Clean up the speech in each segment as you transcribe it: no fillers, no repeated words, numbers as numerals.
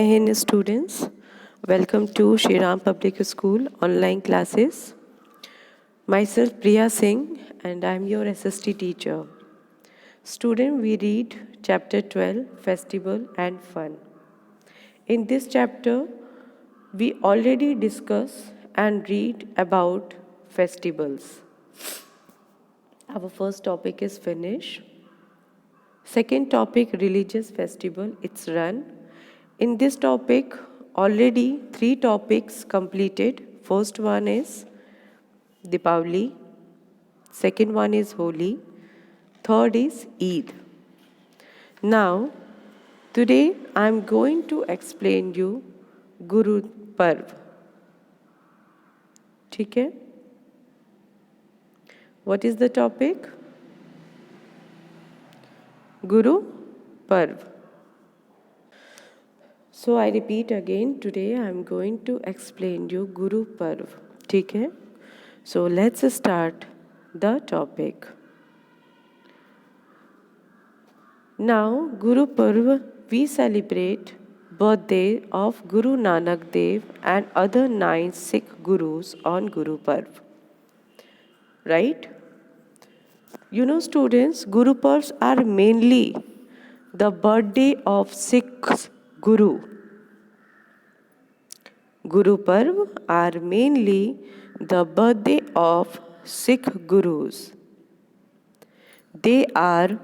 Jai Hind students, welcome to Shri Ram Public School online classes. Myself Priya Singh and I am your SST teacher. Student, we read chapter 12, Festival and Fun. In this chapter, we already discuss and read about festivals. Our first topic is finish. Second topic, religious festival, it's run. In this topic, already 3 topics completed. First one is Deepavali, second one is Holi, third is Eid. Now, today I am going to explain you Guru Parv. ठीक है? What is the topic? Guru Parv. So I repeat again, today I am going to explain you Guru Parv. ठीक है? So let's start the topic. Now, Guru Parv, we celebrate birthday of Guru Nanak Dev and other 9 Sikh Gurus on Guru Parv. Right? You know students, Guru Parvs are mainly the birthday of Sikh Guru. Guru Parv are mainly the birthday of Sikh Gurus. They are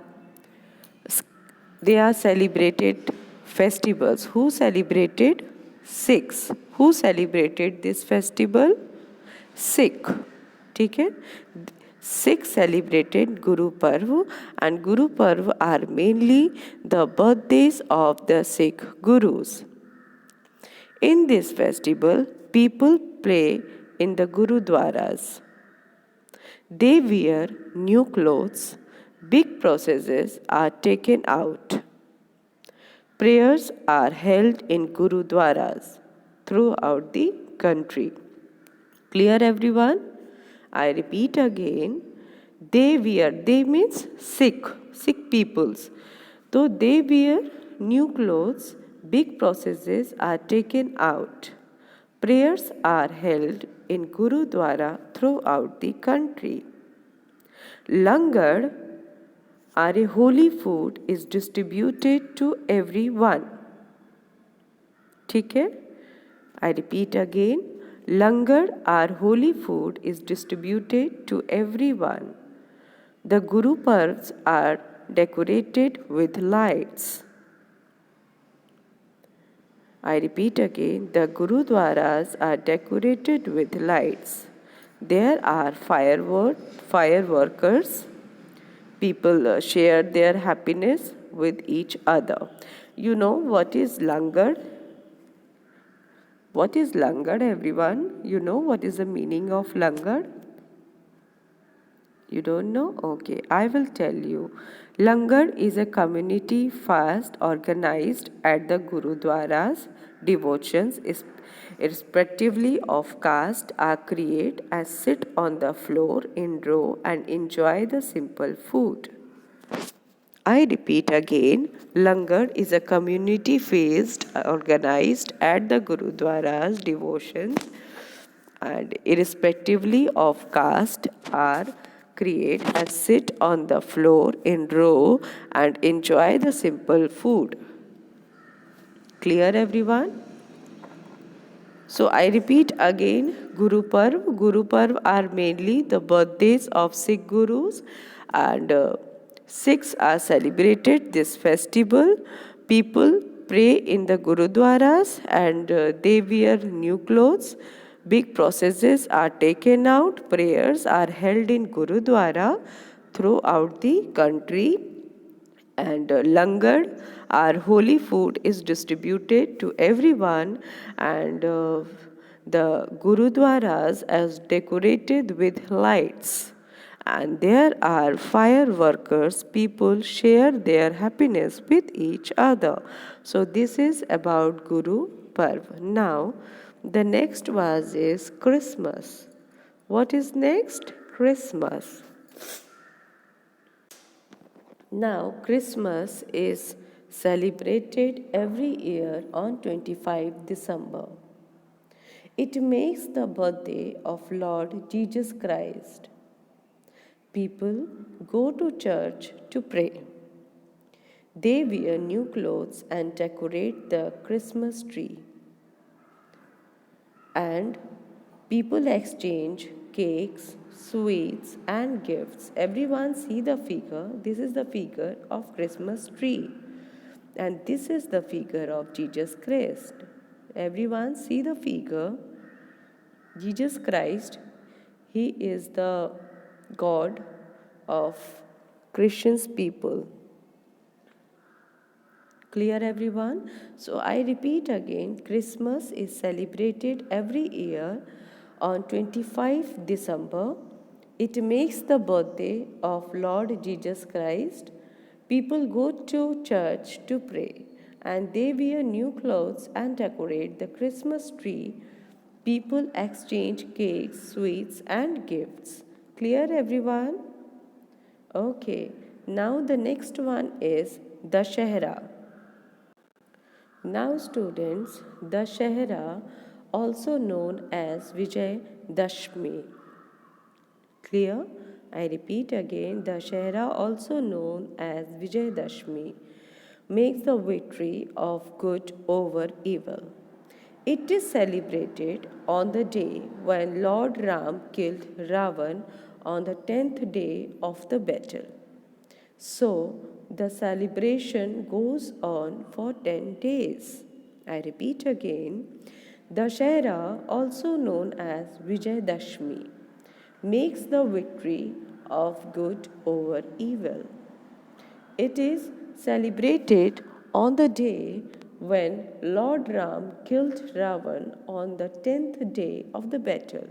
celebrated festivals. Who celebrated? Sikhs. Who celebrated this festival? Sikh. ठीक है? Sikh celebrated Guru Parv and Guru Parv are mainly the birthdays of the Sikh Gurus. In this festival, people pray in the Gurudwaras. They wear new clothes. Big processes are taken out. Prayers are held in Gurudwaras throughout the country. Clear everyone? I repeat again. They means Sikh peoples. So they wear new clothes, big processes are taken out. Prayers are held in Gurudwara throughout the country. Langar are a holy food is distributed to everyone. ठीक है? I repeat again. Langar, our holy food, is distributed to everyone. The Guru Parvs are decorated with lights. I repeat again, the Gurudwaras are decorated with lights. There are fireworkers. People share their happiness with each other. You know what is Langar? What is Langar, everyone? You know what is the meaning of Langar? You don't know? Okay, I will tell you. Langar is a community fast organized at the Gurudwaras. Devotions, irrespectively of caste, are created and sit on the floor in row and enjoy the simple food. I repeat again, Langar is a community feast organized at the Gurudwara's devotions and irrespectively of caste are create and sit on the floor in row and enjoy the simple food. Clear everyone? So I repeat again, Guru Parv. Guru Parv are mainly the birthdays of Sikh Gurus and Sikhs are celebrated this festival. People pray in the Gurudwaras and they wear new clothes. Big processes are taken out. Prayers are held in Gurudwara throughout the country. And Langar, our holy food, is distributed to everyone. And the Gurudwaras are decorated with lights and there are fireworkers. People share their happiness with each other. So this is about Guru Parv. Now the next verse is Christmas. What is next? Christmas. Now Christmas is celebrated every year on 25 December. It makes the birthday of Lord Jesus Christ. People go to church to pray. They wear new clothes and decorate the Christmas tree. And people exchange cakes, sweets and gifts. Everyone see the figure. This is the figure of Christmas tree. And this is the figure of Jesus Christ. Everyone see the figure. Jesus Christ, He is the God of Christians people. Clear everyone? So I repeat again, Christmas is celebrated every year on 25 December. It makes the birthday of Lord Jesus Christ. People go to church to pray and they wear new clothes and decorate the Christmas tree. People exchange cakes, sweets and gifts. Clear everyone? Okay, now the next one is Dashehra. Now students, Dashehra, also known as Vijay Dashmi. Clear? I repeat again, Dashehra, also known as Vijay Dashmi, makes the victory of good over evil. It is celebrated on the day when Lord Ram killed Ravan on the 10th day of the battle. So, the celebration goes on for 10 days. I repeat again, Dashera, also known as Vijay Dashmi, makes the victory of good over evil. It is celebrated on the day when Lord Ram killed Ravan on the 10th day of the battle.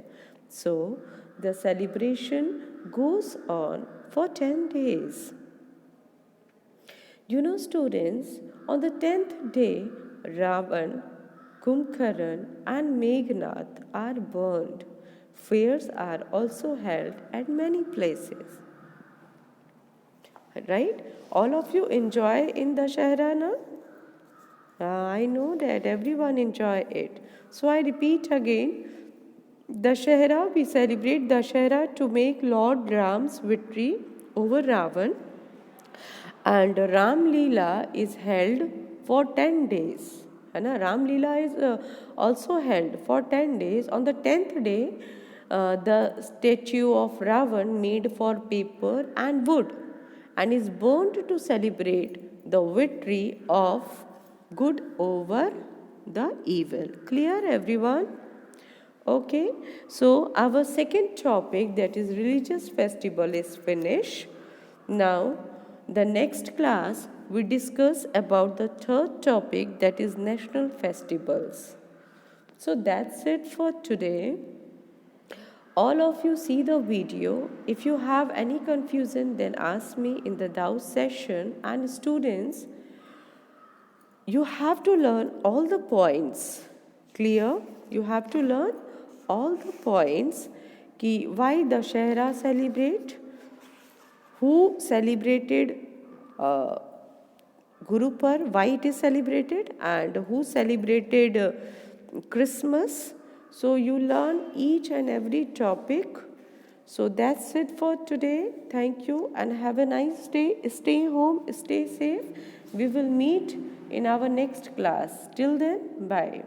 So, the celebration goes on for 10 days. You know, students, on the 10th day, Ravan, Kumbhakarna, and Meghnad are burned. Fairs are also held at many places. Right? All of you enjoy in Dashehra, na? I know that everyone enjoy it. So I repeat again, Dashehra, we celebrate Dashehra to make Lord Ram's victory over Ravan. And Ram Leela is held for 10 days. Ram Leela is also held for 10 days. On the 10th day, the statue of Ravan made for paper and wood and is burned to celebrate the victory of good over the evil. Clear everyone? Okay, so our second topic, that is religious festival, is finished. Now, the next class we discuss about the third topic, that is national festivals. So that's it for today. All of you see the video. If you have any confusion, then ask me in the doubt session. And students, you have to learn all the points. Clear? You have to learn all the points. Ki why Dashehra celebrate? Who celebrated Guru Parv, why it is celebrated, and who celebrated Christmas. So you learn each and every topic. So that's it for today. Thank you and have a nice day. Stay home, stay safe. We will meet in our next class. Till then, bye.